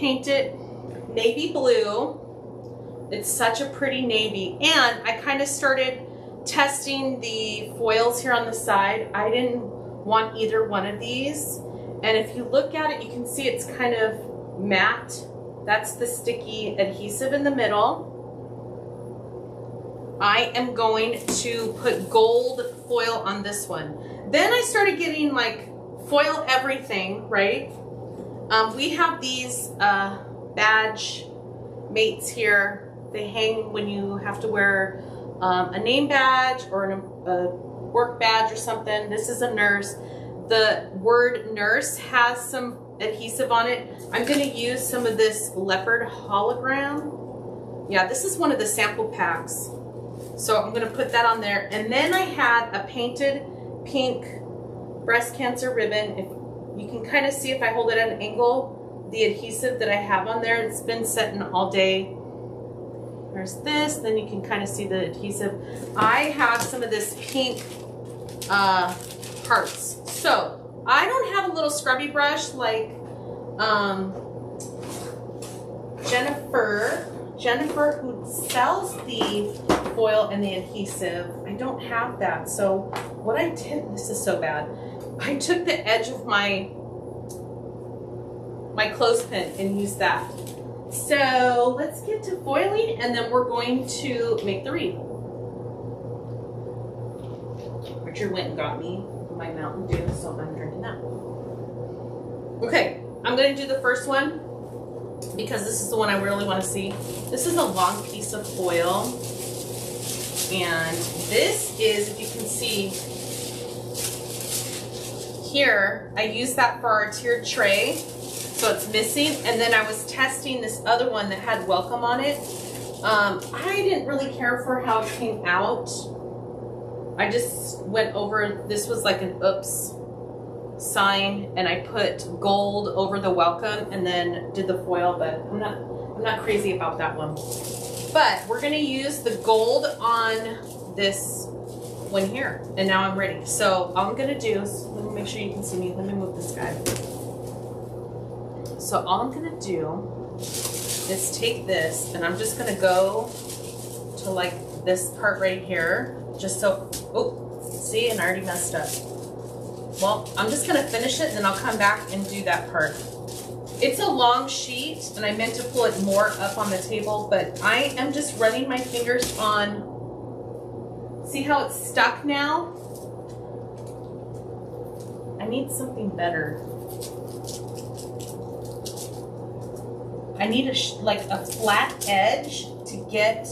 paint it navy blue. It's such a pretty navy. And I kind of started testing the foils here on the side. I didn't want either one of these. And if you look at it, you can see it's kind of matte. That's the sticky adhesive in the middle. I am going to put gold foil on this one. Then I started getting like foil everything, right? We have these badge mates here. They hang when you have to wear a name badge or a work badge or something. This is a nurse. The word nurse has some adhesive on it. I'm going to use some of this leopard hologram. Yeah, this is one of the sample packs. So I'm going to put that on there. And then I had a painted pink breast cancer ribbon. If you can kind of see, if I hold it at an angle, the adhesive that I have on there, it's been setting all day. There's this, then you can kind of see the adhesive. I have some of this pink hearts. So I don't have a little scrubby brush like Jennifer, who sells the foil and the adhesive. I don't have that. So what I did, this is so bad. I took the edge of my clothespin and used that. So let's get to foiling, and then we're going to make the wreath. Richard went and got me my Mountain Dew, so I'm drinking that. Okay, I'm going to do the first one because this is the one I really want to see. This is a long piece of foil, and this is, if you can see here, I used that for our tiered tray. So it's missing, and then I was testing this other one that had welcome on it. I didn't really care for how it came out. I just went over, this was like an oops sign, and I put gold over the welcome and then did the foil, but I'm not crazy about that one. But we're gonna use the gold on this one here, and now I'm ready. So all I'm gonna do is, let me make sure you can see me. Let me move this guy. So all I'm gonna do is take this, and I'm just gonna go to like this part right here, just so, oh, see, and I already messed up. Well, I'm just gonna finish it, and then I'll come back and do that part. It's a long sheet, and I meant to pull it more up on the table, but I am just running my fingers on, see how it's stuck now? I need something better. I need like a flat edge to get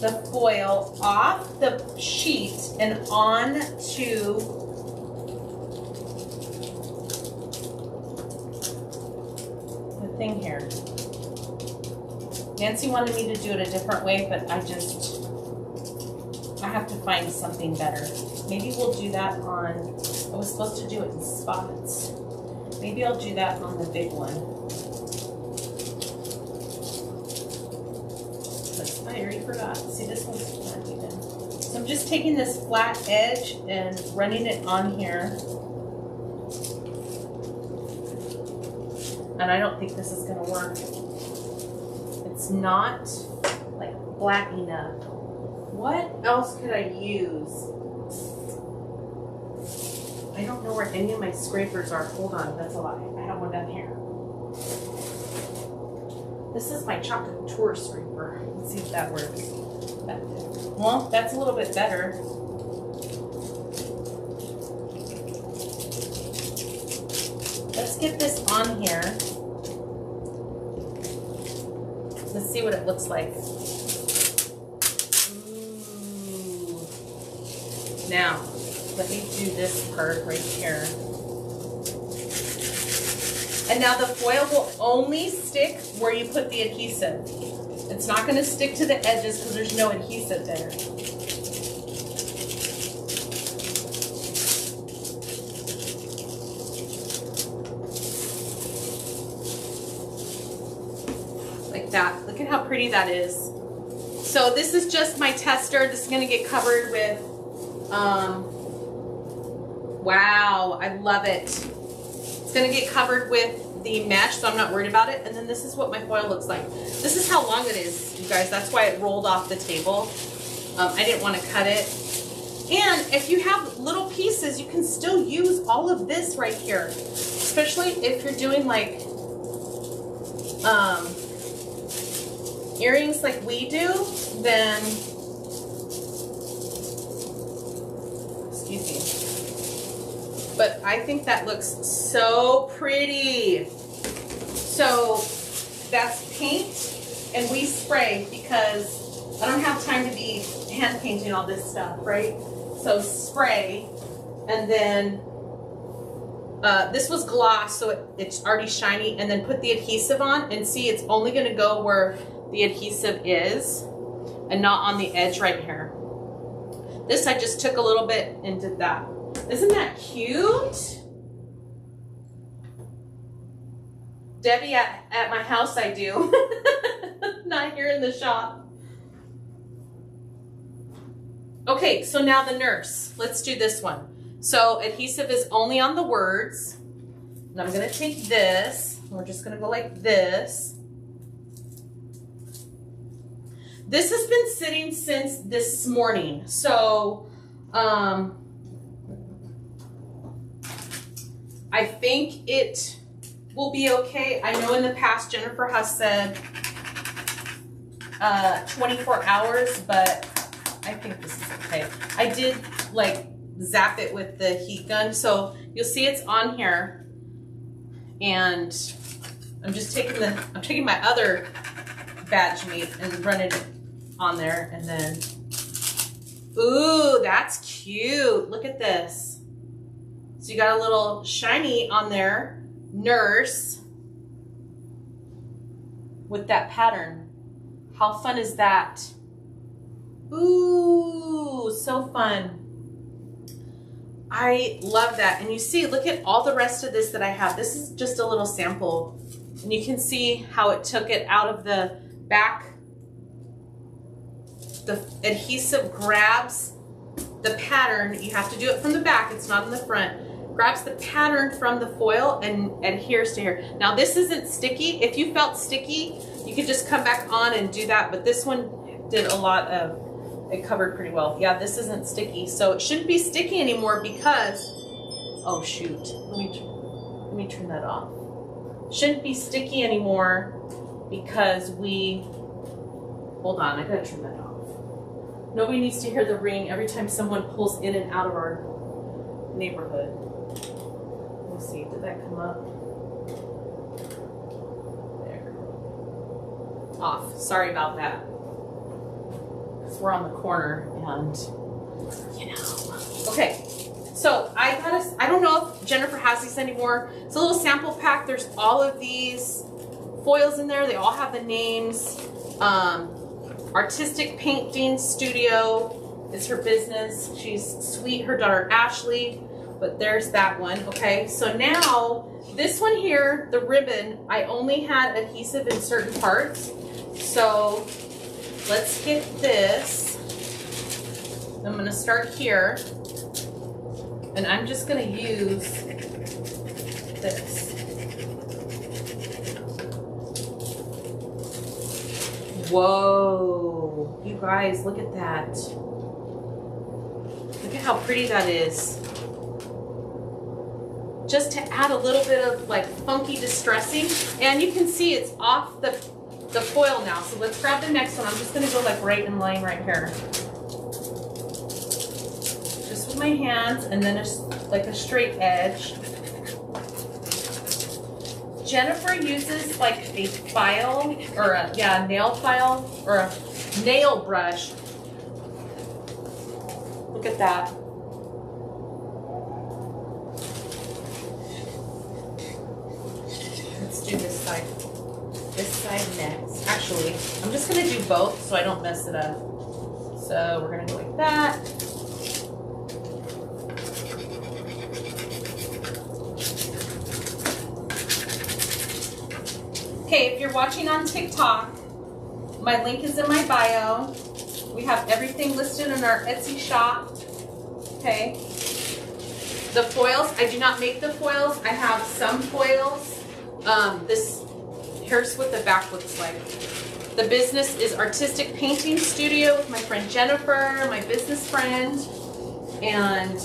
the foil off the sheet and onto the thing here. Nancy wanted me to do it a different way, but I have to find something better. Maybe we'll do that on, I was supposed to do it in spots. Maybe I'll do that on the big one. I already forgot. See, this one's flat even. So I'm just taking this flat edge and running it on here. And I don't think this is going to work. It's not like black enough. What else could I use? I don't know where any of my scrapers are. Hold on, that's a lie. I have one down here. This is my chocolate tour scraper. Let's see if that works. Well, that's a little bit better. Let's get this on here. Let's see what it looks like. Ooh. Now, let me do this part right here. And now the foil will only stick where you put the adhesive. It's not going to stick to the edges because there's no adhesive there. Like that. Look at how pretty that is. So this is just my tester. This is going to get covered with, wow, I love it. It's going to get covered with the mesh, so I'm not worried about it. And then this is what my foil looks like. This is how long it is, you guys. That's why it rolled off the table. I didn't want to cut it. And if you have little pieces, you can still use all of this right here. Especially if you're doing like earrings like we do, then, excuse me. But I think that looks so pretty. So that's paint, and we spray because I don't have time to be hand painting all this stuff, right? So spray, and then this was gloss, so it's already shiny, and then put the adhesive on, and see, it's only going to go where the adhesive is and not on the edge right here. This I just took a little bit and did that. Isn't that cute? Debbie, at my house I do. Not here in the shop. Okay, so now the nurse. Let's do this one. So adhesive is only on the words. And I'm gonna take this. We're just gonna go like this. This has been sitting since this morning. So I think it will be okay. I know in the past Jennifer has said 24 hours, but I think this is okay. I did like zap it with the heat gun, so you'll see it's on here. And I'm just taking my other badge meat and running it on there, and then, ooh, that's cute. Look at this. So you got a little shiny on there, nurse, with that pattern. How fun is that? Ooh, so fun. I love that. And you see, look at all the rest of this that I have. This is just a little sample. And you can see how it took it out of the back. The adhesive grabs the pattern. You have to do it from the back. It's not in the front. Grabs the pattern from the foil and adheres to here. Now this isn't sticky. If you felt sticky, you could just come back on and do that. But this one did a lot of, it covered pretty well. Yeah, this isn't sticky. So it shouldn't be sticky anymore because, oh shoot, let me turn that off. Shouldn't be sticky anymore because we, hold on, I gotta turn that off. Nobody needs to hear the ring every time someone pulls in and out of our neighborhood. Let's see, did that come up? There. Off, sorry about that. Because we're on the corner and, you know. Okay, so I don't know if Jennifer has these anymore. It's a little sample pack. There's all of these foils in there. They all have the names. Artistic Painting Studio is her business. She's sweet, her daughter Ashley, but there's that one. Okay, so now this one here, the ribbon, I only had adhesive in certain parts. So let's get this. I'm gonna start here, and I'm just gonna use this. Whoa, you guys, look at that. Look at how pretty that is. Just to add a little bit of like funky distressing. And you can see it's off the foil now. So let's grab the next one. I'm just gonna go like right in line right here. Just with my hands, and then just like a straight edge. Jennifer uses like a file, or a nail file, or a nail brush. Look at that. Let's do this side. This side next. Actually, I'm just gonna do both so I don't mess it up. So we're gonna go like that. Okay, if you're watching on TikTok, my link is in my bio. We have everything listed in our Etsy shop. Okay. The foils, I do not make the foils. I have some foils Here's what the back looks like. The business is Artistic Painting Studio with my friend Jennifer, my business friend. And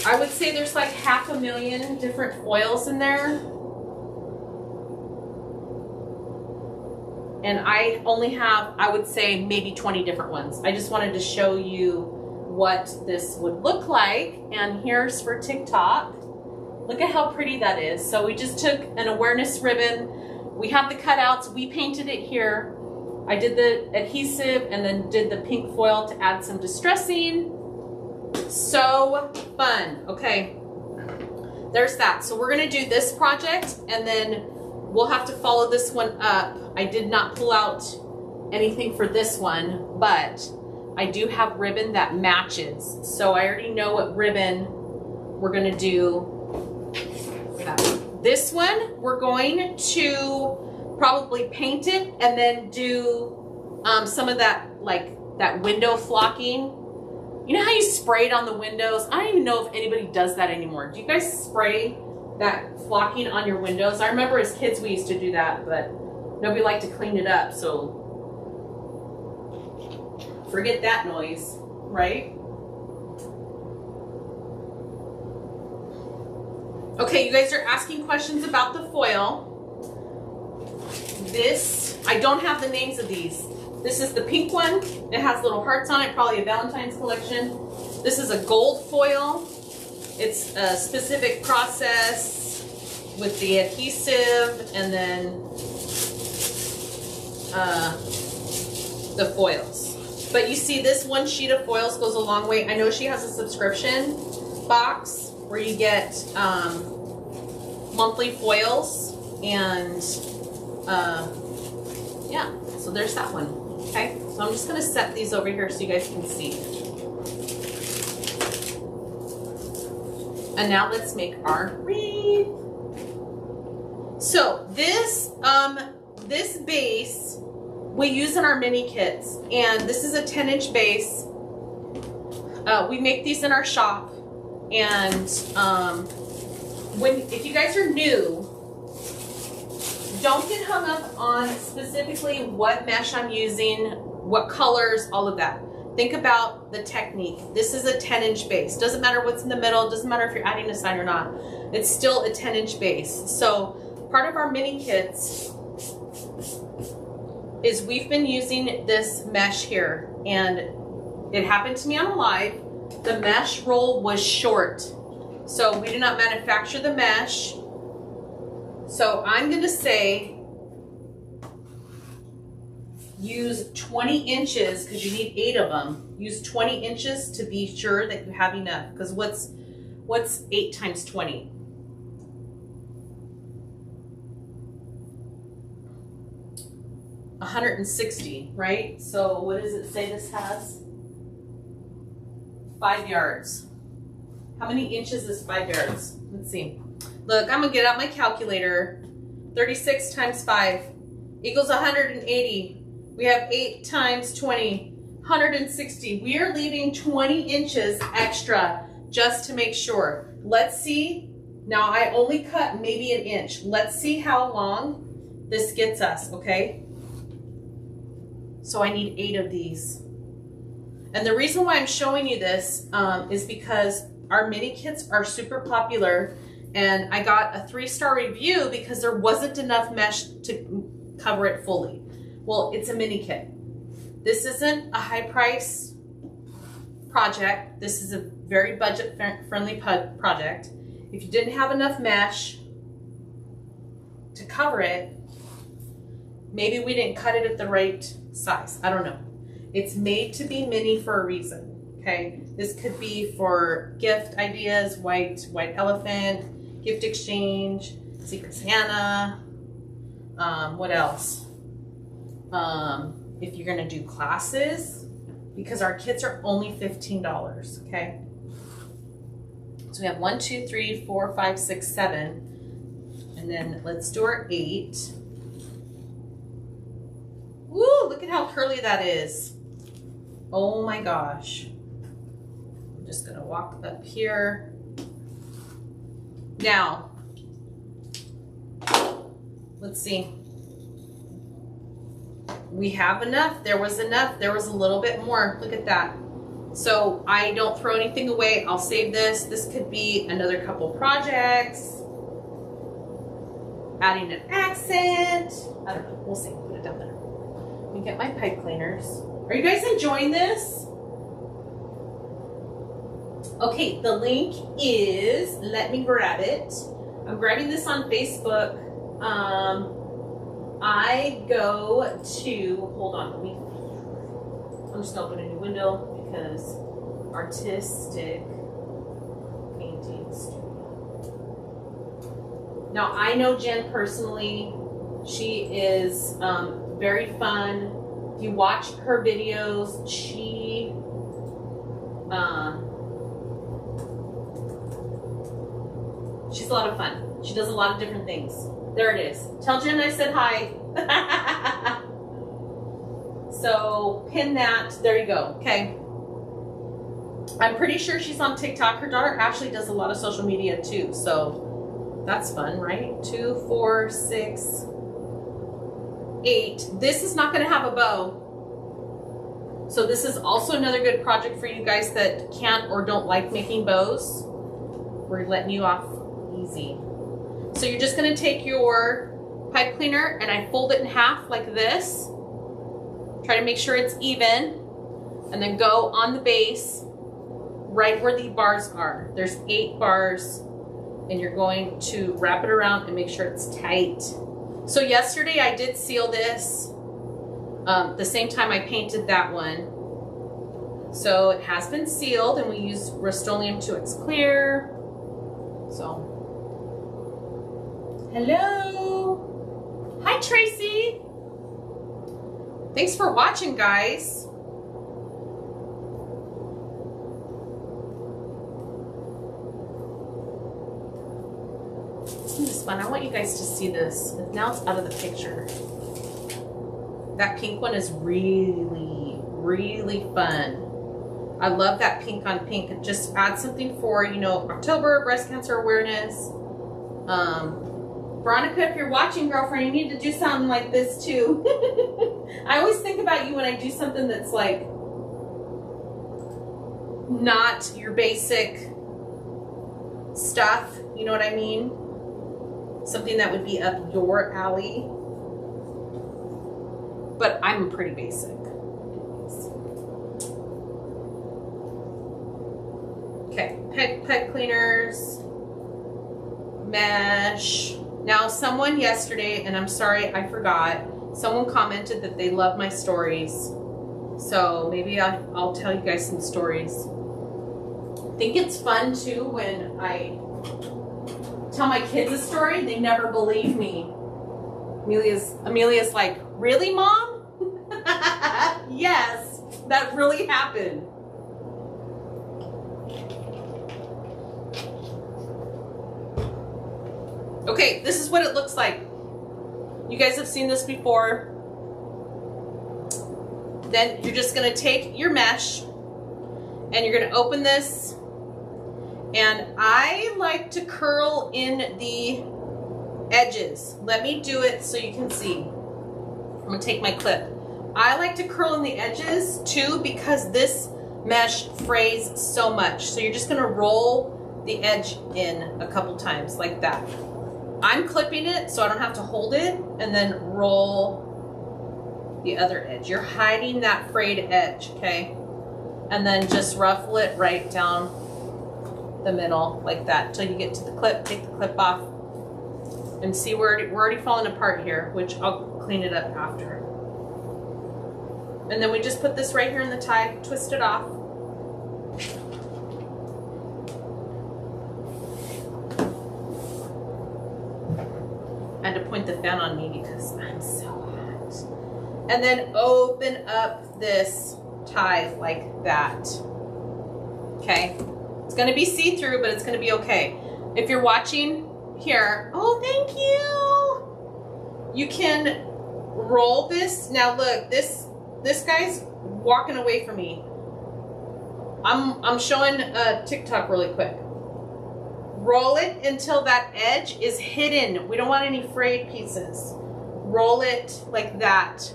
I would say there's like 500,000 different foils in there. And I only have, I would say, maybe 20 different ones. I just wanted to show you what this would look like. And here's for TikTok. Look at how pretty that is. So we just took an awareness ribbon. We have the cutouts. We painted it here. I did the adhesive and then did the pink foil to add some distressing. So fun. Okay, there's that. So we're gonna do this project and then we'll have to follow this one up. I did not pull out anything for this one, but I do have ribbon that matches. So I already know what ribbon we're gonna do. This one, we're going to probably paint it and then do some of that, like that window flocking. You know how you sprayed on the windows? I don't even know if anybody does that anymore. Do you guys spray that flocking on your windows? I remember as kids we used to do that, but nobody liked to clean it up, so forget that noise, right? Okay, you guys are asking questions about the foil. This, I don't have the names of these. This is the pink one. It has little hearts on it, probably a Valentine's collection. This is a gold foil. It's a specific process with the adhesive and then the foils. But you see, this one sheet of foils goes a long way. I know she has a subscription box where you get monthly foils and yeah, so there's that one. Okay, so I'm just gonna set these over here so you guys can see. And now let's make our wreath. So this this base we use in our mini kits, and this is a 10-inch base. We make these in our shop, and if you guys are new, don't get hung up on specifically what mesh I'm using, what colors, all of that. Think about the technique. This is a 10-inch base. Doesn't matter what's in the middle. Doesn't matter if you're adding a sign or not. It's still a 10-inch base. So part of our mini kits is we've been using this mesh here, and it happened to me on a live. The mesh roll was short, so we do not manufacture the mesh. So I'm gonna say use 20 inches because you need 8 of them. Use 20 inches to be sure that you have enough, because what's 8 times 20? 160, right? So what does it say this has? 5 yards. How many inches is 5 yards? Let's see. Look, I'm gonna get out my calculator. 36 times 5 equals 180. We have 8 times 20, 160. We are leaving 20 inches extra just to make sure. Let's see. Now I only cut maybe an inch. Let's see how long this gets us, okay? So I need 8 of these. And the reason why I'm showing you this is because our mini kits are super popular, and I got a 3-star review because there wasn't enough mesh to cover it fully. Well, it's a mini kit. This isn't a high price project. This is a very budget friendly project. If you didn't have enough mesh to cover it, maybe we didn't cut it at the right size. I don't know. It's made to be mini for a reason, okay? This could be for gift ideas, white elephant, gift exchange, Secret Santa, what else? If you're gonna do classes, because our kits are only $15, okay? So we have 1, 2, 3, 4, 5, 6, 7, and then let's do our 8. Woo, look at how curly that is. Oh my gosh. I'm just gonna walk up here. Now, Let's see. We have enough. There was enough. There was a little bit more. Look at that. So I don't throw anything away. I'll save this. This could be another couple projects. Adding an accent. I don't know. We'll see. Put it down there. Let me get my pipe cleaners. Are you guys enjoying this? Okay, the link is, let me grab it. I'm grabbing this on Facebook. I go to, hold on, I'm just gonna open a new window because artistic painting studio. Now I know Jen personally. She is very fun. If you watch her videos, she's a lot of fun. She does a lot of different things. There it is. Tell Jen I said hi. So pin that. There you go. Okay. I'm pretty sure she's on TikTok. Her daughter Ashley does a lot of social media too. So that's fun, right? 2, 4, 6, 8. This is not going to have a bow. So this is also another good project for you guys that can't or don't like making bows. We're letting you off easy. So you're just going to take your pipe cleaner and I fold it in half like this. Try to make sure it's even. And then go on the base right where the bars are. There's 8 bars and you're going to wrap it around and make sure it's tight. So yesterday I did seal this the same time I painted that one. So it has been sealed and we use Rust-Oleum 2X Clear. So, hello. Hi, Tracy. Thanks for watching, guys. This is fun. I want you guys to see this. Now it's out of the picture. That pink one is really, really fun. I love that pink on pink. It just adds something for, you know, October, breast cancer awareness. Veronica, if you're watching, girlfriend, you need to do something like this too. I always think about you when I do something that's like not your basic stuff. You know what I mean? Something that would be up your alley. But I'm pretty basic. Okay, pipe cleaners, mesh. Now someone yesterday, and I'm sorry I forgot, someone commented that they love my stories. So maybe I'll tell you guys some stories. I think it's fun too when I tell my kids a story, they never believe me. Amelia's like, really, Mom? Yes, that really happened. Okay, this is what it looks like. You guys have seen this before. Then you're just gonna take your mesh and you're gonna open this. And I like to curl in the edges. Let me do it so you can see. I'm gonna take my clip. I like to curl in the edges too because this mesh frays so much. So you're just gonna roll the edge in a couple times like that. I'm clipping it so I don't have to hold it and then roll the other edge. You're hiding that frayed edge, okay? And then just ruffle it right down the middle like that until you get to the clip. Take the clip off and see we're already falling apart here, which I'll clean it up after. And then we just put this right here in the tie, twist it off. I had to point the fan on me because I'm so hot. And then open up this tie like that. Okay. It's going to be see-through, but it's going to be okay. If you're watching here, oh, thank you. You can roll this. Now look, this guy's walking away from me. I'm showing TikTok really quick. Roll it until that edge is hidden. We don't want any frayed pieces. Roll it like that.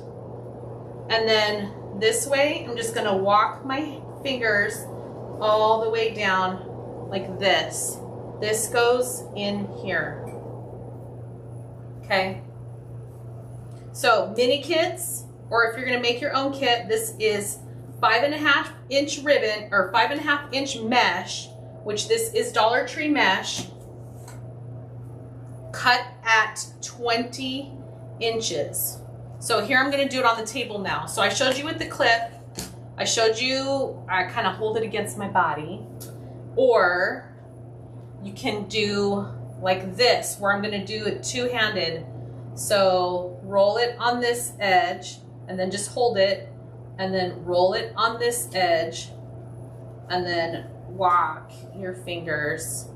And then this way, I'm just gonna walk my fingers all the way down like this. This goes in here. Okay. So mini kits, or if you're gonna make your own kit, this is 5.5 inch ribbon or 5.5 inch mesh, which this is Dollar Tree mesh, cut at 20 inches. So here I'm gonna do it on the table now. So I showed you with the clip, I showed you, I kind of hold it against my body, or you can do like this, where I'm gonna do it two-handed. So roll it on this edge and then just hold it, and then roll it on this edge, and then walk your fingers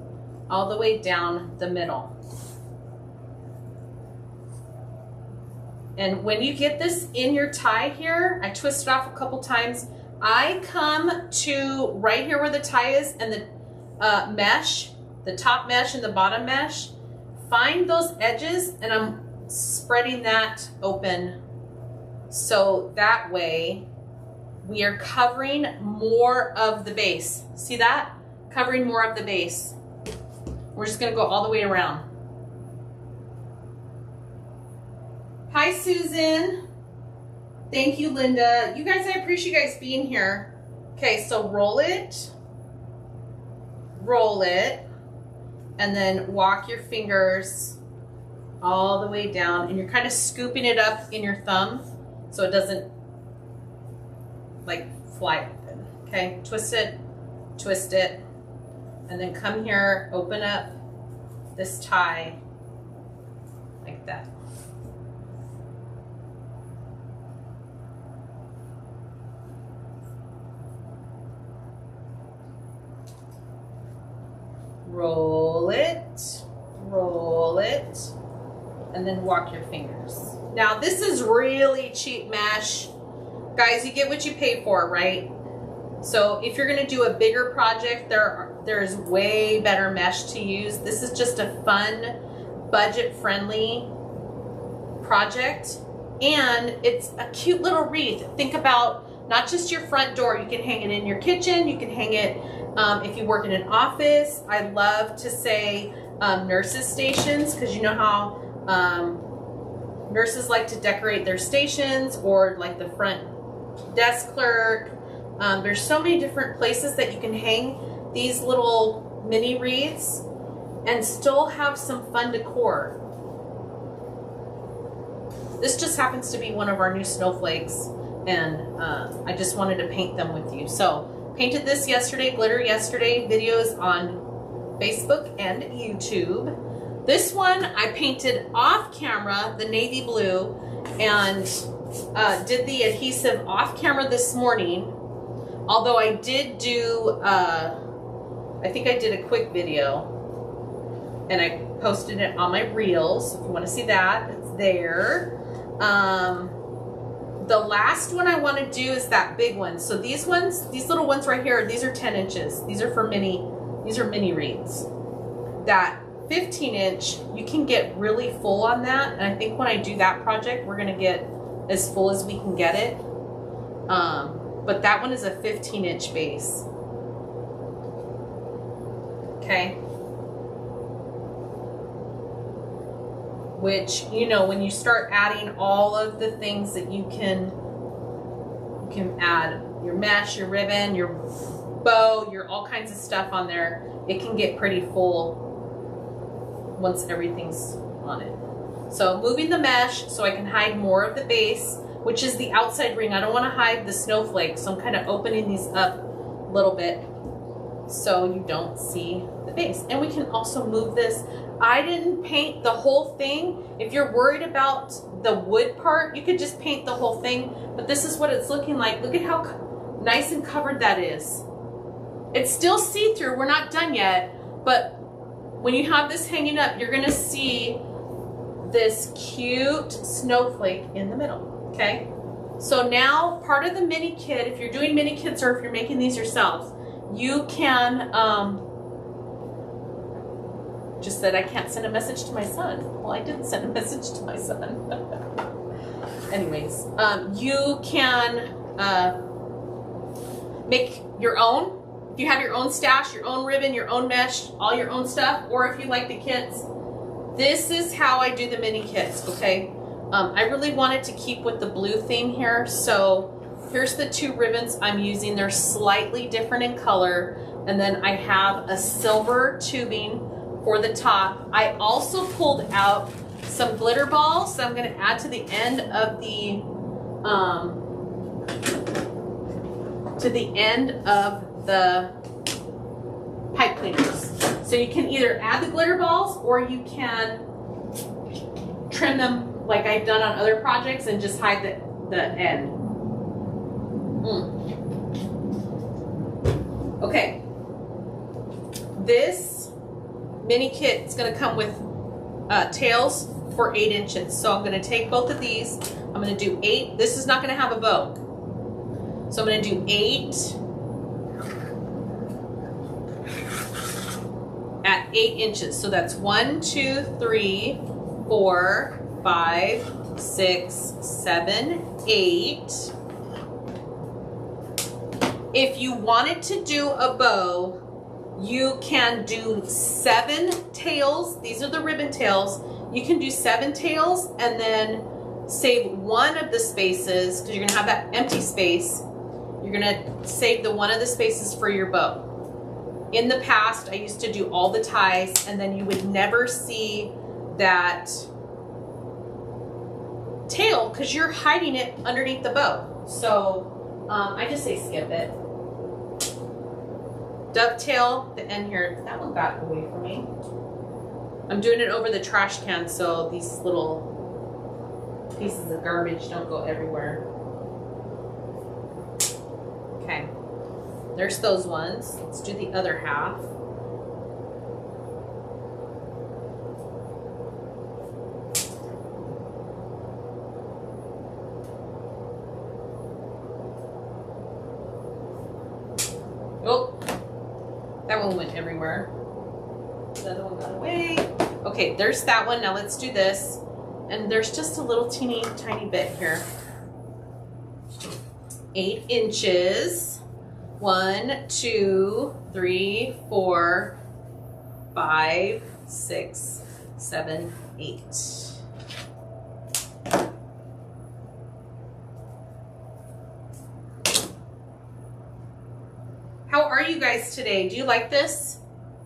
all the way down the middle. And when you get this in your tie here, I twist it off a couple times. I come to right here where the tie is and the mesh, the top mesh and the bottom mesh, find those edges, and I'm spreading that open. So that way we are covering more of the base. See that? Covering more of the base. We're just gonna go all the way around. Hi, Susan. Thank you, Linda. You guys, I appreciate you guys being here. Okay, so roll it, and then walk your fingers all the way down, and you're kind of scooping it up in your thumb so it doesn't like fly open. Okay, twist it, and then come here, open up this tie like that. Roll it, and then walk your fingers. Now this is really cheap mesh. Guys, you get what you pay for, right? So if you're gonna do a bigger project, there's way better mesh to use. This is just a fun, budget-friendly project, and it's a cute little wreath. Think about not just your front door, you can hang it in your kitchen, you can hang it if you work in an office. I love to say nurses' stations, because you know how nurses like to decorate their stations, or like the front desk clerk. There's so many different places that you can hang these little mini wreaths and still have some fun decor. This just happens to be one of our new snowflakes, and I just wanted to paint them with you. So painted this yesterday, glitter yesterday, videos on Facebook and YouTube. This one I painted off camera, the navy blue, and did the adhesive off camera this morning. Although I did do, I think I did a quick video and I posted it on my reels. If you want to see that, it's there. The last one I want to do is that big one. So these ones, these little ones right here, these are 10 inches. These are for these are mini wreaths. That 15 inch, you can get really full on that. And I think when I do that project, we're going to get as full as we can get it. But that one is a 15 inch base. Okay. Which, you know, when you start adding all of the things that you can add your mesh, your ribbon, your bow, your all kinds of stuff on there, it can get pretty full once everything's on it. So moving the mesh so I can hide more of the base, which is the outside ring. I don't want to hide the snowflake, so I'm kind of opening these up a little bit so you don't see the base. And we can also move this. I didn't paint the whole thing. If you're worried about the wood part, you could just paint the whole thing, but this is what it's looking like. Look at how nice and covered that is. It's still see-through, we're not done yet, but when you have this hanging up, you're gonna see this cute snowflake in the middle, okay? So now part of the mini kit, if you're doing mini kits or if you're making these yourselves, you can just said I can't send a message to my son. Well, I didn't send a message to my son. Anyways, you can make your own. If you have your own stash, your own ribbon, your own mesh, all your own stuff, or if you like the kits, this is how I do the mini kits, okay? I really wanted to keep with the blue theme here, so here's the 2 ribbons I'm using. They're slightly different in color, and then I have a silver tubing for the top. I also pulled out some glitter balls that I'm going to add to the end of the pipe cleaners. So you can either add the glitter balls or you can trim them like I've done on other projects and just hide the end. Okay. This mini kit is going to come with tails for 8 inches. So I'm going to take both of these. I'm going to do 8. This is not going to have a bow. So I'm going to do 8 at 8 inches. So that's 1, 2, 3, 4, 5, 6, 7, 8. If you wanted to do a bow, you can do 7 tails. These are the ribbon tails. You can do 7 tails and then save one of the spaces because you're going to have that empty space. You're going to save the one of the spaces for your bow. In the past, I used to do all the ties and then you would never see that tail because you're hiding it underneath the bow. So I just say skip it. Dovetail the end here. That one got away from me. I'm doing it over the trash can so these little pieces of garbage don't go everywhere. Okay, there's those ones. Let's do the other half. Oh. That one went everywhere. The other one got away. Okay, there's that one. Now let's do this. And there's just a little teeny tiny bit here. 8 inches. 1, 2, 3, 4, 5, 6, 7, 8. How are you guys today? Do you like this?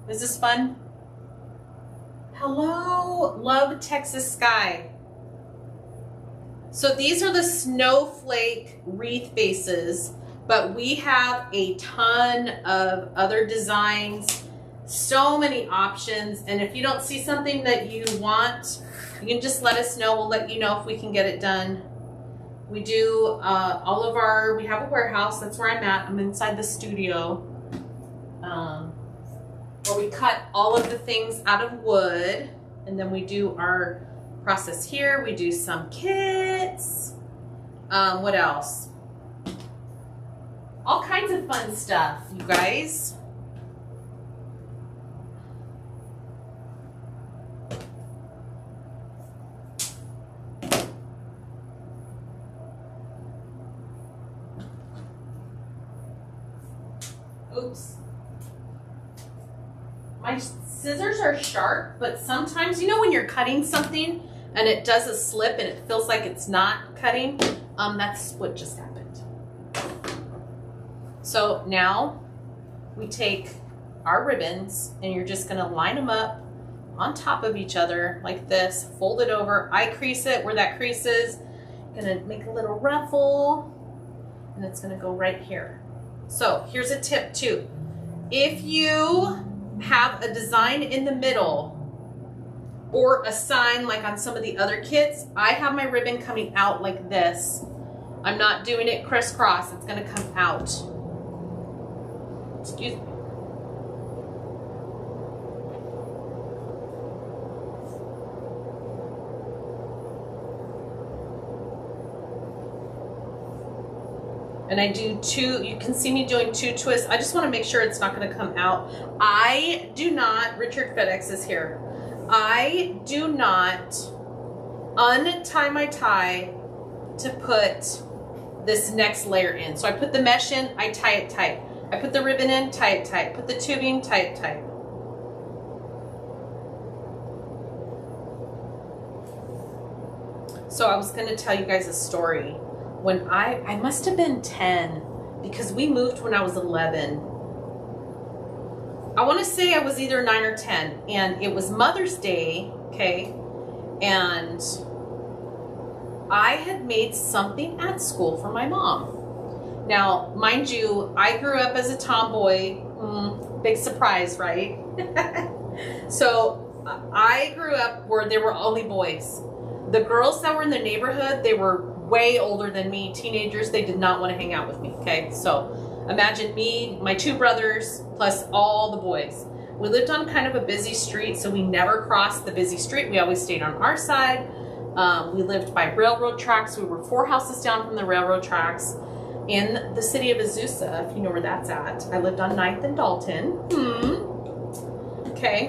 Is this fun? Hello, love Texas sky. So these are the snowflake wreath bases, but we have a ton of other designs, so many options. And if you don't see something that you want, you can just let us know. We'll let you know if we can get it done. We do we have a warehouse. That's where I'm at. I'm inside the studio. Where we cut all of the things out of wood. And then we do our process here. We do some kits. What else? All kinds of fun stuff, you guys. Oops. My scissors are sharp, but sometimes, you know when you're cutting something and it does a slip and it feels like it's not cutting? That's what just happened. So now we take our ribbons and you're just gonna line them up on top of each other like this, fold it over. I crease it where that crease is. Gonna make a little ruffle and it's gonna go right here. So here's a tip too. If you have a design in the middle or a sign like on some of the other kits, I have my ribbon coming out like this. I'm not doing it crisscross, it's gonna come out. Excuse me. And I do 2, you can see me doing 2 twists. I just want to make sure it's not going to come out. I do not, Richard FedEx is here. I do not untie my tie to put this next layer in. So I put the mesh in, I tie it tight. I put the ribbon in, tie it tight. Put the tubing, tie it tight. So I was gonna tell you guys a story. When I must have been 10 because we moved when I was 11. I wanna say I was either 9 or 10 and it was Mother's Day, okay? And I had made something at school for my mom. Now, mind you, I grew up as a tomboy. Big surprise, right? So I grew up where there were only boys. The girls that were in the neighborhood, they were way older than me, teenagers. They did not want to hang out with me, okay? So imagine me, my 2 brothers, plus all the boys. We lived on kind of a busy street, so we never crossed the busy street. We always stayed on our side. We lived by railroad tracks. We were 4 houses down from the railroad tracks in the city of Azusa, if you know where that's at. I lived on 9th and Dalton. Okay.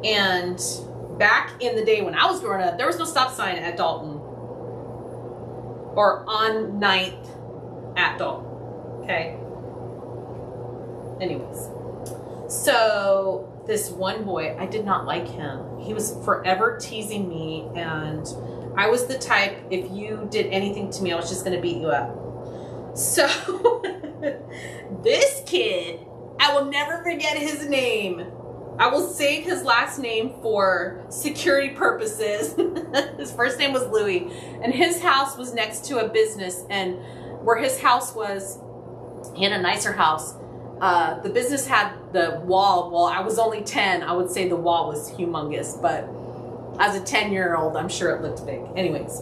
And back in the day when I was growing up, there was no stop sign at Dalton or on 9th at Dalton. Okay. Anyways. So this one boy, I did not like him. He was forever teasing me, and I was the type, if you did anything to me, I was just going to beat you up. So this kid, I will never forget his name. I will save his last name for security purposes. His first name was Louis, and his house was next to a business, and where his house was, he had a nicer house. The business had the wall. Well, I was only 10. I would say the wall was humongous, but as a 10-year-old, I'm sure it looked big. Anyways,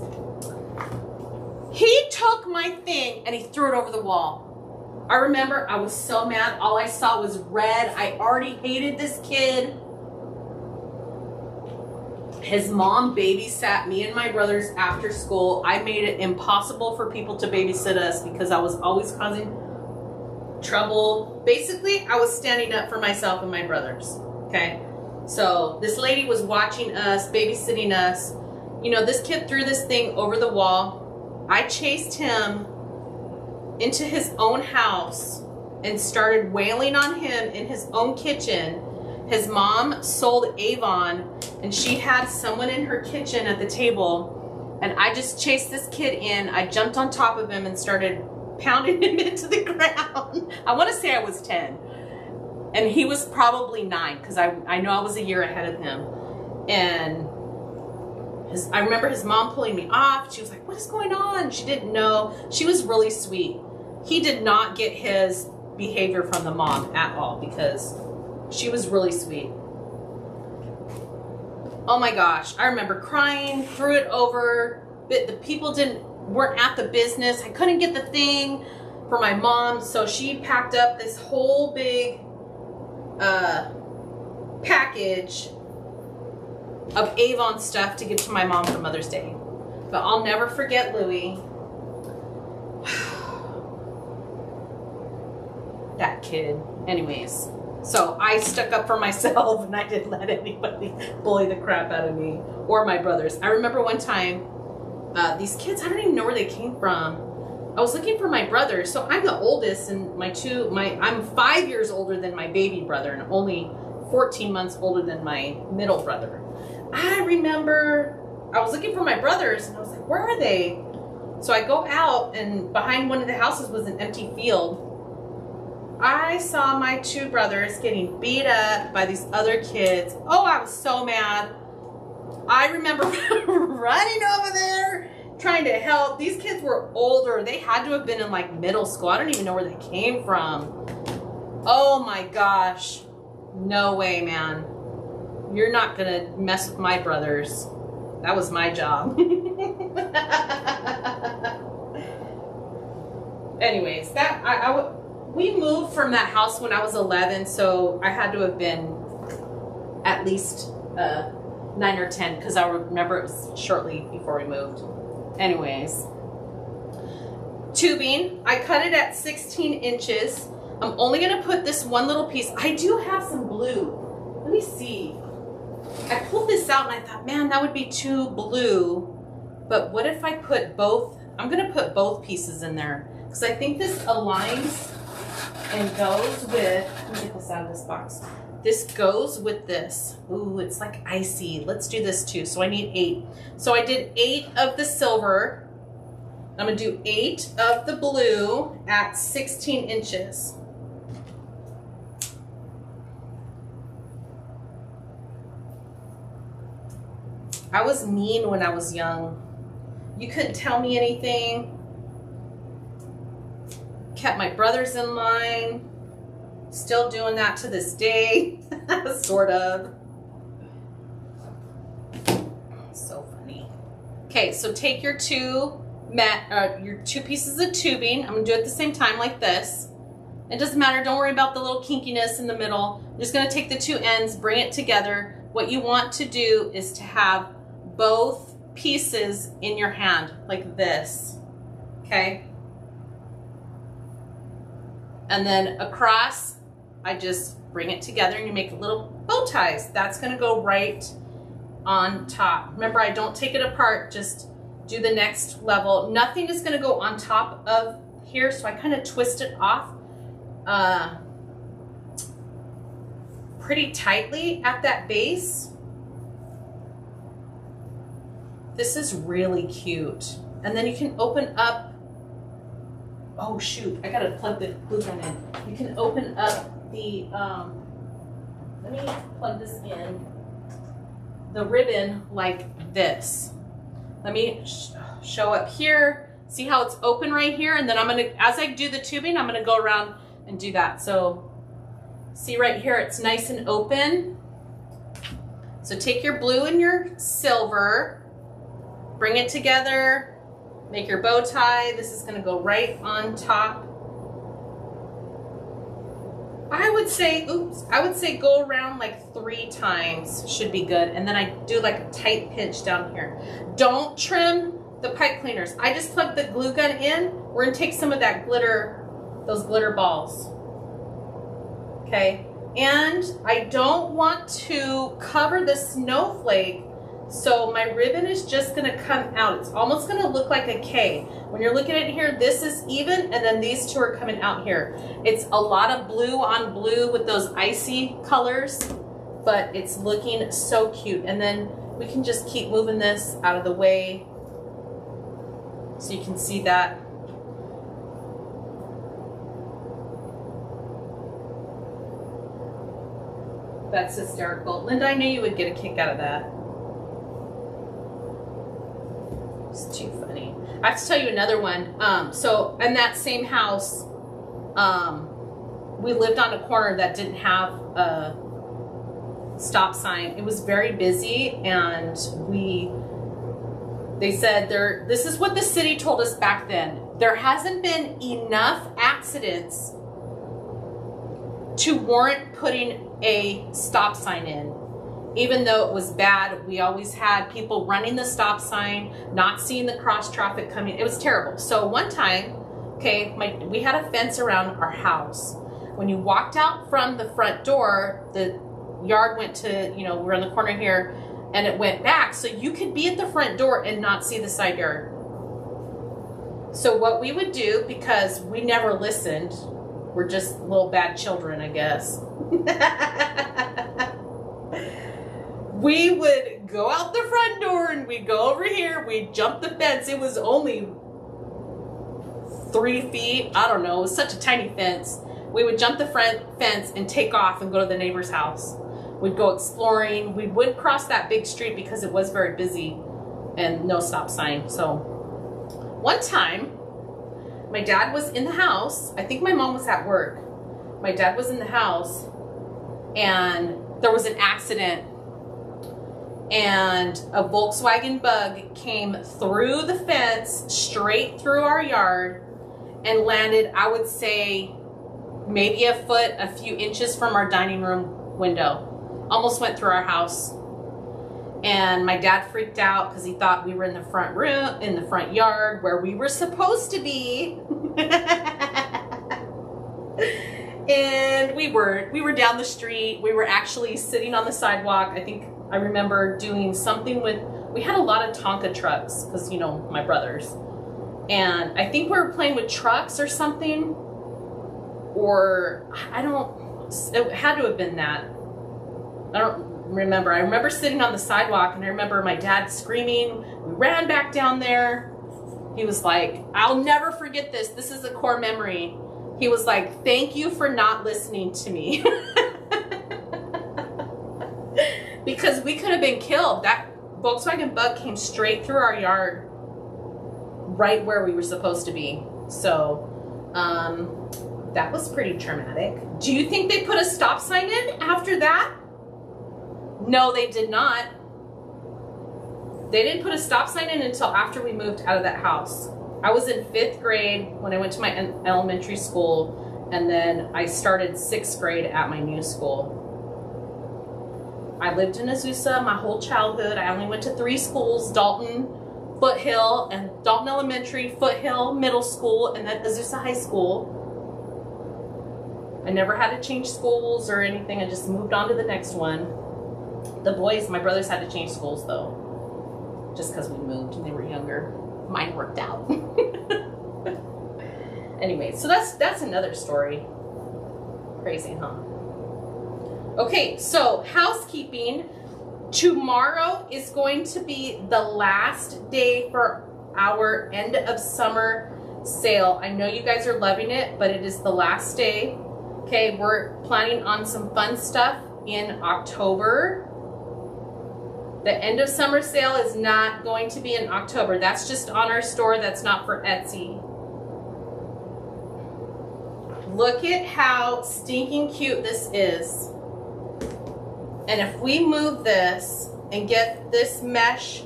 he took my thing and he threw it over the wall. I remember I was so mad. All I saw was red. I already hated this kid. His mom babysat me and my brothers after school. I made it impossible for people to babysit us because I was always causing trouble. Basically, I was standing up for myself and my brothers. Okay. So this lady was watching us, babysitting us. You know, this kid threw this thing over the wall. I chased him into his own house and started wailing on him in his own kitchen. His mom sold Avon, and she had someone in her kitchen at the table, and I just chased this kid in. I jumped on top of him and started pounding him into the ground. I want to say I was 10. And he was probably 9 because I know I was a year ahead of him. And I remember his mom pulling me off. She was like, what is going on? She didn't know. She was really sweet. He did not get his behavior from the mom at all because she was really sweet. Oh my gosh. I remember crying, threw it over. But the people weren't at the business. I couldn't get the thing for my mom. So she packed up this whole big package of Avon stuff to give to my mom for Mother's Day. But I'll never forget Louis. That kid. Anyways, so I stuck up for myself and I didn't let anybody bully the crap out of me or my brothers. I remember one time, these kids, I don't even know where they came from. I was looking for my brother. So I'm the oldest, and I'm 5 years older than my baby brother and only 14 months older than my middle brother. I remember I was looking for my brothers and I was like, where are they? So I go out, and behind one of the houses was an empty field. I saw my 2 brothers getting beat up by these other kids. Oh, I was so mad. I remember running over there, trying to help. These kids were older. They had to have been in like middle school. I don't even know where they came from. Oh my gosh. No way, man. You're not gonna mess with my brothers. That was my job. Anyways, we moved from that house when I was 11, so I had to have been at least 9 or 10 because I remember it was shortly before we moved. Anyways, tubing, I cut it at 16 inches. I'm only gonna put this one little piece. I do have some blue. Let me see. I pulled this out and I thought, man, that would be too blue. But what if I put both? I'm going to put both pieces in there because I think this aligns and goes with, let me get this out of this box. This goes with this. Ooh, it's like icy. Let's do this too. So I need 8. So I did 8 of the silver. I'm going to do 8 of the blue at 16 inches. I was mean when I was young. You couldn't tell me anything. Kept my brothers in line. Still doing that to this day. Sort of. So funny. Okay, so take your two pieces of tubing. I'm gonna do it at the same time like this. It doesn't matter, don't worry about the little kinkiness in the middle. I'm just gonna take the two ends, bring it together. What you want to do is to have both pieces in your hand like this, okay? And then across, I just bring it together and you make little bow ties. That's gonna go right on top. Remember, I don't take it apart, just do the next level. Nothing is gonna go on top of here, so I kind of twist it off pretty tightly at that base. This is really cute. And then you can open up, oh shoot, I gotta plug the glue gun in. You can open up the, let me plug this in, the ribbon like this. Let me show up here. See how it's open right here? And then I'm gonna, as I do the tubing, I'm gonna go around and do that. So see right here, it's nice and open. So take your blue and your silver, bring it together, make your bow tie. This is gonna go right on top. I would say go around like 3 times should be good. And then I do like a tight pinch down here. Don't trim the pipe cleaners. I just plug the glue gun in. We're gonna take some of that glitter, those glitter balls. Okay, and I don't want to cover the snowflake, so my ribbon is just gonna come out. It's almost gonna look like a K. When you're looking at it here, this is even, and then these two are coming out here. It's a lot of blue on blue with those icy colors, but it's looking so cute. And then we can just keep moving this out of the way so you can see that. That's hysterical. Linda, I knew you would get a kick out of that. It's too funny. I have to tell you another one. So in that same house, we lived on a corner that didn't have a stop sign. It was very busy, and they said this is what the city told us back then. There hasn't been enough accidents to warrant putting a stop sign in. Even though it was bad, we always had people running the stop sign, not seeing the cross traffic coming. It was terrible. So one time, okay, we had a fence around our house. When you walked out from the front door, the yard went to, we're in the corner here, and it went back. So you could be at the front door and not see the side yard. So what we would do, because we never listened, we're just little bad children, I guess. We would go out the front door and we'd go over here, we'd jump the fence. It was only 3 feet, I don't know, it was such a tiny fence. We would jump the front fence and take off and go to the neighbor's house. We'd go exploring. We wouldn't cross that big street because it was very busy and no stop sign. So one time, my dad was in the house. I think my mom was at work. My dad was in the house and there was an accident, and a Volkswagen Bug came through the fence, straight through our yard, and landed, I would say, maybe a foot, a few inches from our dining room window. Almost went through our house. And my dad freaked out because he thought we were in the front room, in the front yard where we were supposed to be. And we were down the street. We were actually sitting on the sidewalk. I think I remember doing something with, we had a lot of Tonka trucks because, you know, my brothers. And I think we were playing with trucks or something. Or, it had to have been that. I don't remember. I remember sitting on the sidewalk and I remember my dad screaming. We ran back down there. He was like, I'll never forget this. This is a core memory. He was like, thank you for not listening to me. Because we could have been killed. That Volkswagen Bug came straight through our yard, right where we were supposed to be. So, that was pretty traumatic. Do you think they put a stop sign in after that? No, they did not. They didn't put a stop sign in until after we moved out of that house. I was in 5th grade when I went to my elementary school, and then I started 6th grade at my new school. I lived in Azusa my whole childhood. I only went to 3 schools, Dalton, Foothill, and Dalton Elementary, Foothill Middle School, and then Azusa High School. I never had to change schools or anything. I just moved on to the next one. The boys, my brothers had to change schools though, just because we moved and they were younger. Mine worked out. Anyway, so that's another story. Crazy, huh? Okay, so housekeeping. Tomorrow is going to be the last day for our end of summer sale. I know you guys are loving it, but it is the last day. Okay, we're planning on some fun stuff in October. The end of summer sale is not going to be in October. That's just on our store. That's not for Etsy. Look at how stinking cute this is. And if we move this and get this mesh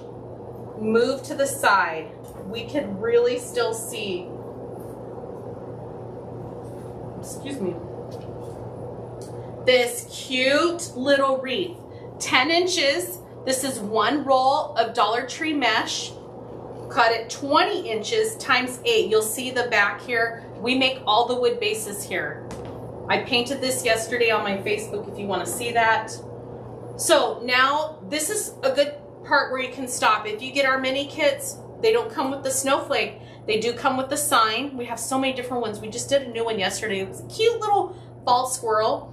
moved to the side, we can really still see, excuse me, this cute little wreath. 10 inches. This is 1 roll of Dollar Tree mesh. Cut it 20 inches times 8. You'll see the back here. We make all the wood bases here. I painted this yesterday on my Facebook if you want to see that. So now this is a good part where you can stop. If you get our mini kits, they don't come with the snowflake. They do come with the sign. We have so many different ones. We just did a new one yesterday. It was a cute little fall squirrel.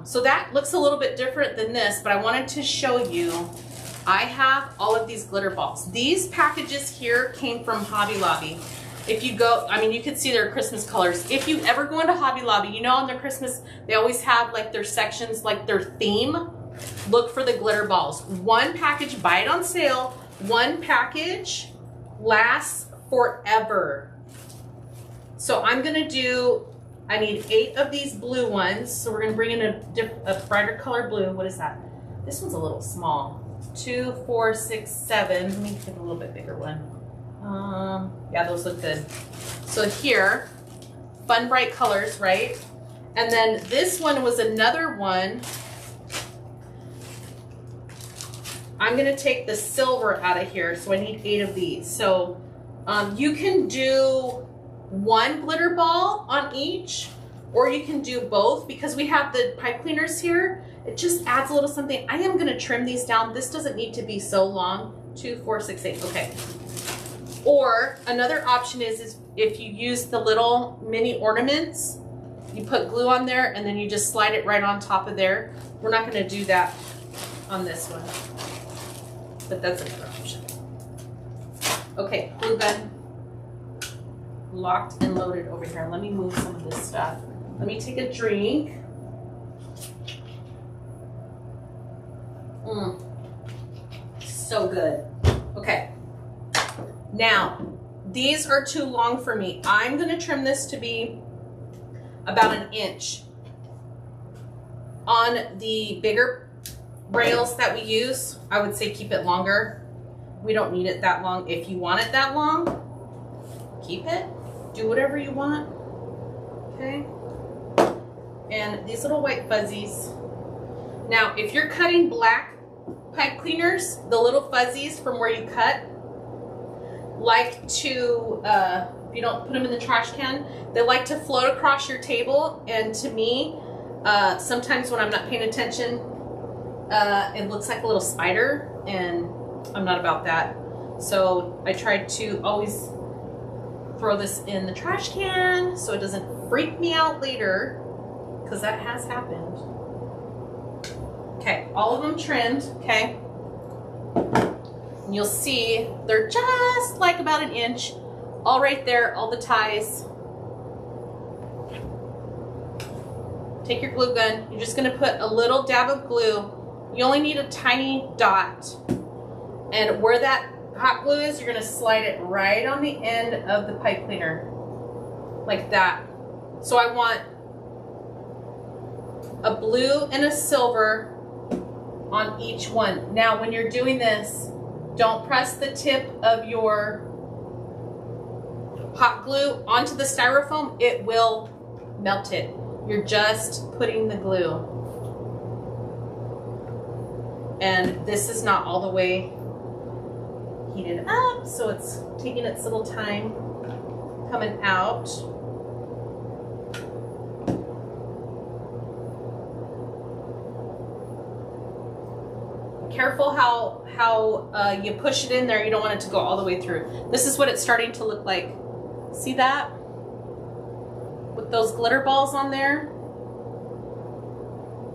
So that looks a little bit different than this, but I wanted to show you, I have all of these glitter balls. These packages here came from Hobby Lobby. If you go, I mean, you can see their Christmas colors. If you ever go into Hobby Lobby, you know on their Christmas, they always have like their sections, like their theme. Look for the glitter balls. 1 package, buy it on sale. 1 package lasts forever. So I'm gonna do, I need 8 of these blue ones. So we're gonna bring in a brighter color blue. What is that? This one's a little small. 2, 4, 6, 7. Let me get a little bit bigger one. Yeah, those look good. So here, fun bright colors, right? And then this one was another one. I'm gonna take the silver out of here, so I need 8 of these. So you can do 1 glitter ball on each, or you can do both because we have the pipe cleaners here. It just adds a little something. I am gonna trim these down. This doesn't need to be so long. 2, 4, 6, 8, okay. Or another option is if you use the little mini ornaments, you put glue on there and then you just slide it right on top of there. We're not gonna do that on this one, but that's another option. Okay, glue gun locked and loaded over here. Let me move some of this stuff. Let me take a drink. So good. Okay. Now, these are too long for me. I'm gonna trim this to be about 1 inch. On the bigger rails that we use, I would say keep it longer. We don't need it that long. If you want it that long, keep it. Do whatever you want. Okay. And these little white fuzzies. Now, if you're cutting black pipe cleaners, the little fuzzies from where you cut like to, if you don't put them in the trash can, they like to float across your table. And to me, sometimes when I'm not paying attention, it looks like a little spider, and I'm not about that. So I tried to always throw this in the trash can so it doesn't freak me out later, because that has happened. Okay, all of them trimmed, okay? And you'll see they're just like about an inch, all right there, all the ties. Take your glue gun. You're just gonna put a little dab of glue. You only need a tiny dot. And where that hot glue is, you're gonna slide it right on the end of the pipe cleaner, like that. So I want a blue and a silver on each one. Now, when you're doing this, don't press the tip of your hot glue onto the styrofoam. It will melt it. You're just putting the glue. And this is not all the way heated up, so it's taking its little time coming out. Careful how you push it in there. You don't want it to go all the way through. This is what it's starting to look like. See that? With those glitter balls on there.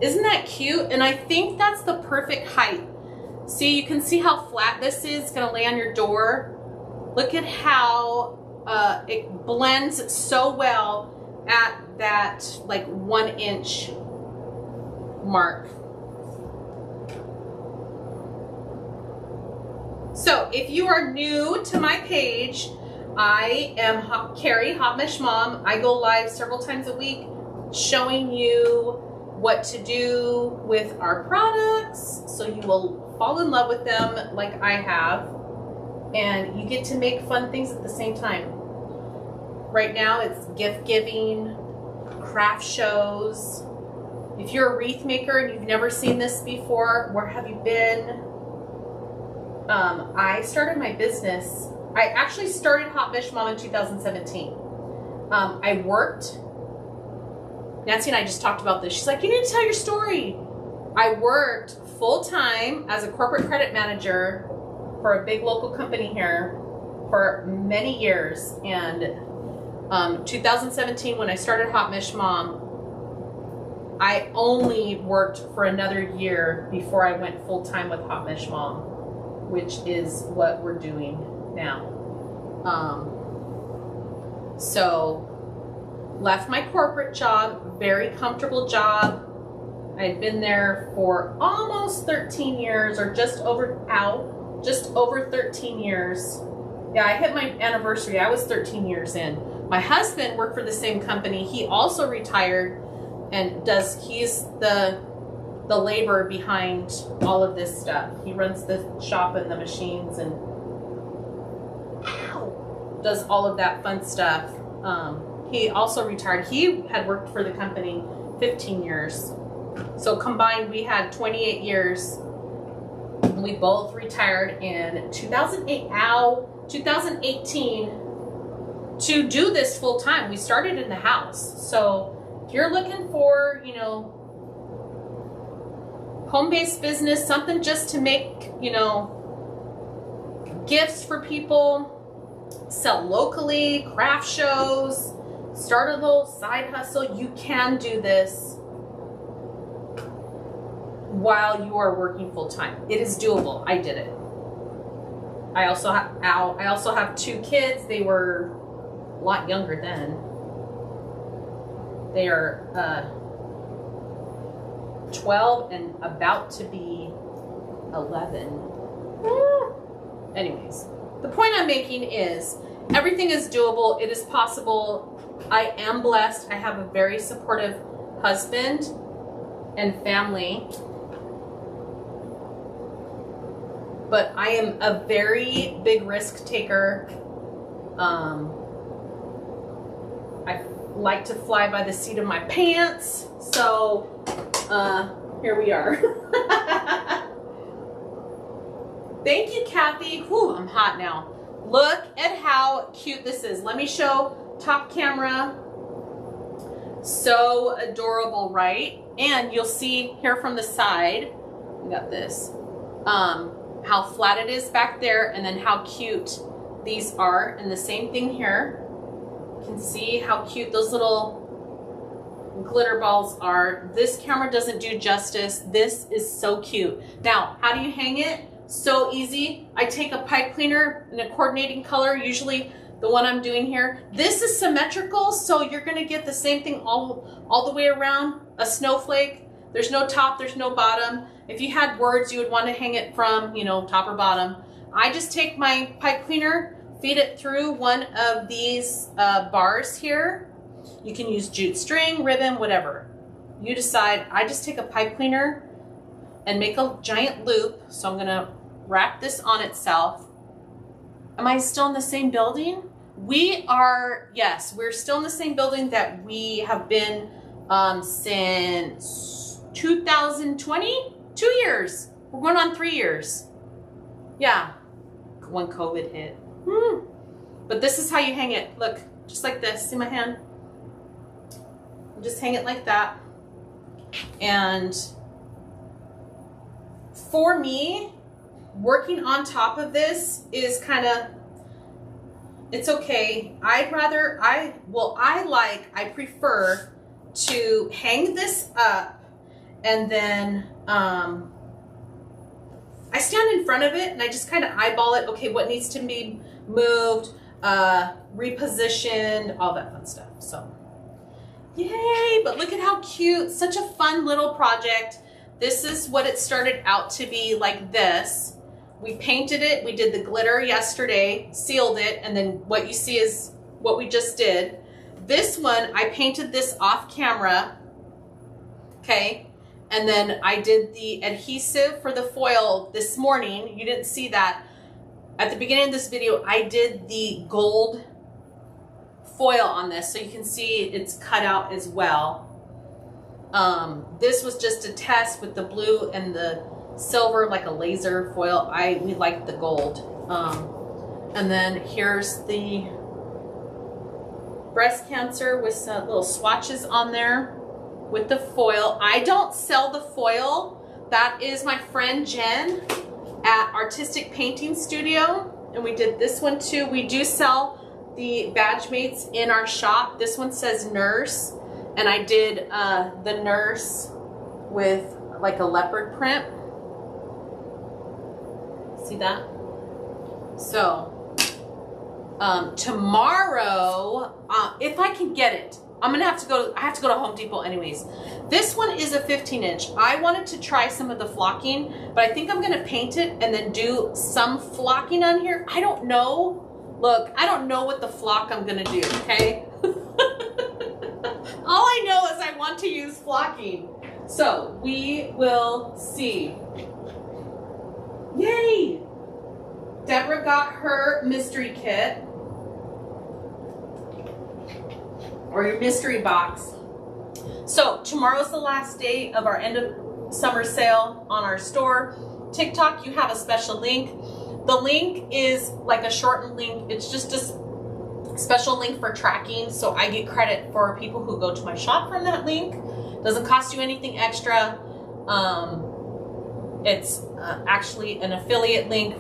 Isn't that cute? And I think that's the perfect height. See, you can see how flat this is. It's gonna lay on your door. Look at how it blends so well at that like 1 inch mark. So if you are new to my page, I am Carrie, Hot Mesh Mom. I go live several times a week showing you what to do with our products so you will fall in love with them like I have, and you get to make fun things at the same time. Right now it's gift giving, craft shows. If you're a wreath maker and you've never seen this before, where have you been? I started my business. I actually started Hot Mesh Mom in 2017. I worked. Nancy and I just talked about this. She's like, you need to tell your story. I worked full-time as a corporate credit manager for a big local company here for many years. And 2017, when I started Hot Mesh Mom, I only worked for another year before I went full-time with Hot Mesh Mom, which is what we're doing now. So left my corporate job, very comfortable job. I had been there for almost 13 years, or just over 13 years. Yeah, I hit my anniversary. I was 13 years in. My husband worked for the same company. He also retired and he's the labor behind all of this stuff. He runs the shop and the machines and does all of that fun stuff. He also retired. He had worked for the company 15 years. So combined, we had 28 years. We both retired in 2018 to do this full time. We started in the house. So if you're looking for, home-based business, something just to make, gifts for people, sell locally, craft shows, start a little side hustle, you can do this while you are working full-time. It is doable. I did it. I also have 2 kids. They were a lot younger then. They are 12 and about to be 11. Anyways, the point I'm making is everything is doable. It is possible. I am blessed. I have a very supportive husband and family. But I am a very big risk taker. I like to fly by the seat of my pants. So here we are. Thank you, Kathy. Whew, I'm hot now. Look at how cute this is. Let me show top camera. So adorable, right? And you'll see here from the side, we got this, how flat it is back there, and then how cute these are. And the same thing here. You can see how cute those little glitter balls are. This camera doesn't do justice. This is so cute. Now, how do you hang it? So easy. I take a pipe cleaner in a coordinating color, usually the one I'm doing here. This is symmetrical, so you're gonna get the same thing all the way around, a snowflake. There's no top, there's no bottom. If you had words, you would want to hang it from, you know, top or bottom. I just take my pipe cleaner, feed it through one of these bars here. You can use jute string, ribbon, whatever. You decide. I just take a pipe cleaner and make a giant loop. So I'm gonna wrap this on itself. Am I still in the same building? We are, yes, we're still in the same building that we have been since 2020, 2 years. We're going on 3 years. Yeah, when COVID hit. But this is how you hang it. Look, just like this. See my hand? Just hang it like that. And for me, working on top of this is kind of, it's okay. I prefer to hang this up, and then I stand in front of it and I just kind of eyeball it. Okay, what needs to be moved, repositioned, all that fun stuff. So yay, but look at how cute. Such a fun little project. This is what it started out to be, like this. We painted it, we did the glitter yesterday, sealed it, and then what you see is what we just did. This one, I painted this off camera, okay? And then I did the adhesive for the foil this morning. You didn't see that. At the beginning of this video, I did the gold foil on this, so you can see it's cut out as well. This was just a test with the blue and the silver, like a laser foil. We like the gold. And then here's the breast cancer with some little swatches on there with the foil. I don't sell the foil. That is my friend Jen at Artistic Painting Studio, and we did this one too. We do sell the badge mates in our shop. This one says nurse, and I did the nurse with like a leopard print. See that? So tomorrow, if I can get it, I have to go to Home Depot anyways. This one is a 15-inch. I wanted to try some of the flocking, but I think I'm gonna paint it and then do some flocking on here. I don't know. Look, I don't know what the flock I'm gonna do, okay? All I know is I want to use flocking. So we will see. Yay! Deborah got her mystery kit, or your mystery box. So tomorrow's the last day of our end of summer sale on our store. TikTok, you have a special link. The link is like a shortened link. It's just a special link for tracking, so I get credit for people who go to my shop from that link. Doesn't cost you anything extra. It's actually an affiliate link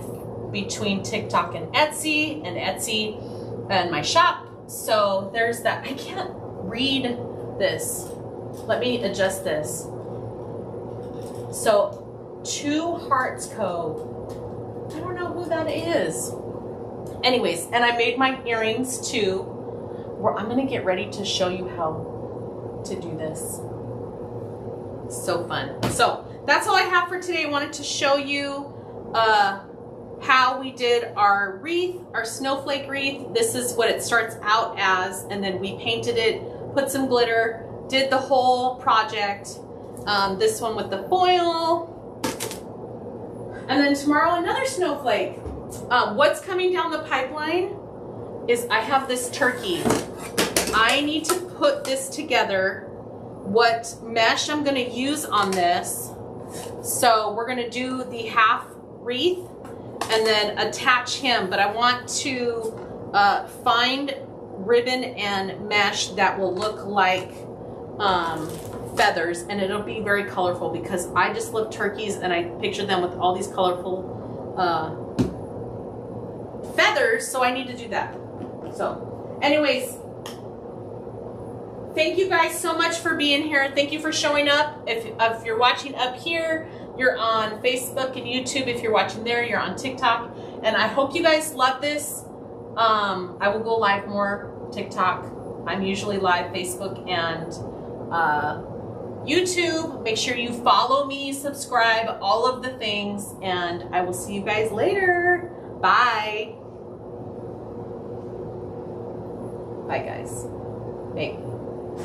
between TikTok and Etsy and my shop. So there's that. I can't read this. Let me adjust this. So 2 Hearts Co. I don't know who that is. Anyways, and I made my earrings too. Where I'm gonna get ready to show you how to do this. So fun. So that's all I have for today. I wanted to show you how we did our wreath, our snowflake wreath. This is what it starts out as, and then we painted it, put some glitter, did the whole project. This one with the foil. And then tomorrow another snowflake. What's coming down the pipeline is I have this turkey. I need to put this together, what mesh I'm gonna use on this. So we're gonna do the half wreath and then attach him, but I want to find ribbon and mesh that will look like feathers, and it'll be very colorful because I just love turkeys and I picture them with all these colorful feathers, so I need to do that. So anyways, thank you guys so much for being here. Thank you for showing up. If you're watching up here, you're on Facebook and YouTube. If you're watching there, you're on TikTok. And I hope you guys love this. I will go live more TikTok. I'm usually live Facebook and YouTube. Make sure you follow me, subscribe, all of the things, and I will see you guys later. Bye. Bye, guys. Hey.